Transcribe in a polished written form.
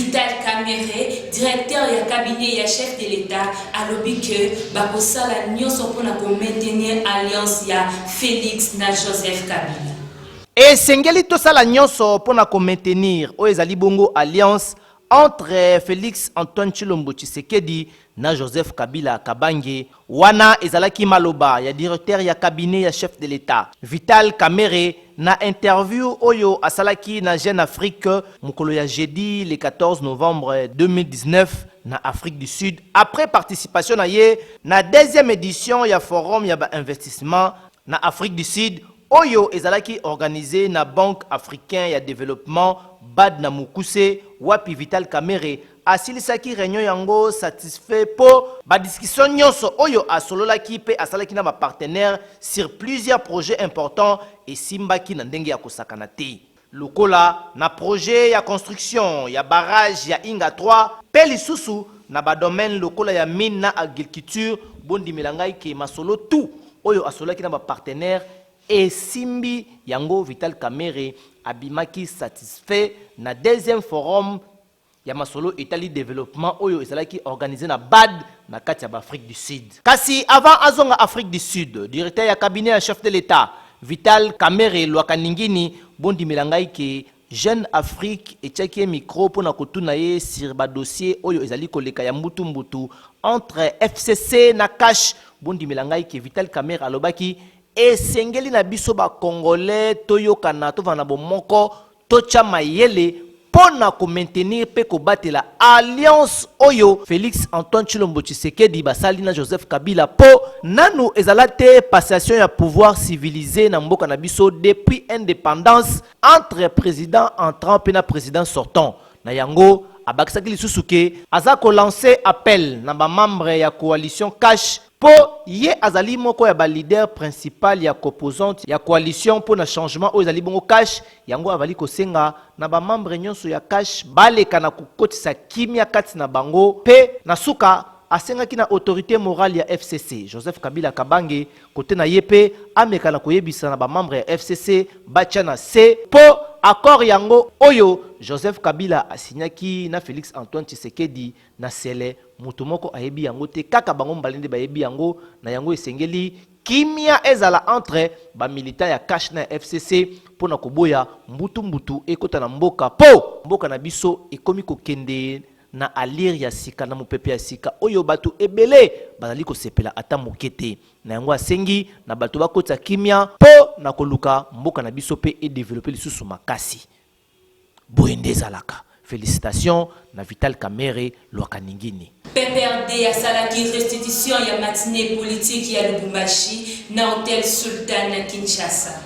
Vital Kamerhe, directeur ya cabinet ya chef de l'État, a lobby que bakosala nyonso pona ko maintenir alliance ya Félix na Joseph Kabila. Et sengeli tosala nyonso pona ko maintenir o ezali bongo alliance entre Félix Antoine Tshilombo Tshisekedi na Joseph Kabila Kabange. Wana ezalaki maloba ya directeur ya cabinet ya chef de l'État Vital Kamerhe na interview oyo asalaki na Jeune Afrique mukolo ya jeudi le 14 novembre 2019 na Afrique du Sud après participation na ye na deuxième édition ya forum ya ba investissement na Afrique du Sud oyo ezalaki organisé na Banque Africaine ya Développement BAD na Mukuse. Wapi Vital Kamerhe asilisaki réunion yango satisfait po ba discussion nyonso oyo asololaki pe asalaki na ba partenaires sur plusieurs projets importants et simbaki na ndenge ya kosakana te lokola na projet ya construction ya barrage ya Inga 3 pe lisusu na ba domaine lokola ya mine na agriculture bondi milangai ke masolo tout oyo asololaki na ba partenaires et simbi yango Vital Kamerhe abimaki satisfait na deuxième forum ya masolo Italie développement oyo ezalaki organisé na BAD na kati ya Afrique du Sud. Kasi avant azonga Afrique du Sud, directeur ya cabinet ya chef de l'État Vital Kamerhe lwaka ningini bondi milangai ke Jeune Afrique etiaki micro pona kotuna ye sur ba dossier oyo ezali koleka ya mbutu mbutu entre FCC na cash bondi milangai ke Vital Kamerhe alobaki esengeli na biso ba congolais toyokana tovana bomoko tocha mayele pona ko maintenir pe ko batela alliance oyo Félix Antoine Tshilombo Tshisekedi basali na Joseph Kabila po nanu ezalate passation ya pouvoir civilisé na mboka na biso depuis indépendance entre président entrant pe na président sortant na yango abakisaki lisusu ke aza ko lancer appel na ba membre ya coalition cash po ye azali moko ya ba leader principal ya composante ya coalition pour na changement o ezali bongo cash yango avali kosenga na ba membre nyonso ya cash baleka na kokotisa kimia kati na bango pe na suka asengaki na autorité morale ya FCC Joseph Kabila Kabange kote na yepe ameka na koyebisa na ba membre ya FCC bacha na C po accord yango oyo Joseph Kabila asinyaki na Félix Antoine Tshisekedi na sele mutu moko ayebi yango te kaka bango mbalende bayebi yango na yango esengeli kimia ezala entre ba milita ya cash na FCC pona koboya mbutu ekota na mboka po mboka na biso ekomi kokende na alir ya sika na mopepe ya sika oyo batu ebele bazali kosepela ata mokete na yango asengi na batu bakota kimia po na koluka mboka na biso pe e développer lisusu makasi boende zalaka. Félicitations na Vital Kamerhe lwaka ningini. PPRD a salaki restitution ya matinée politique ya Lubumbashi na Hotel Sultan na Kinshasa.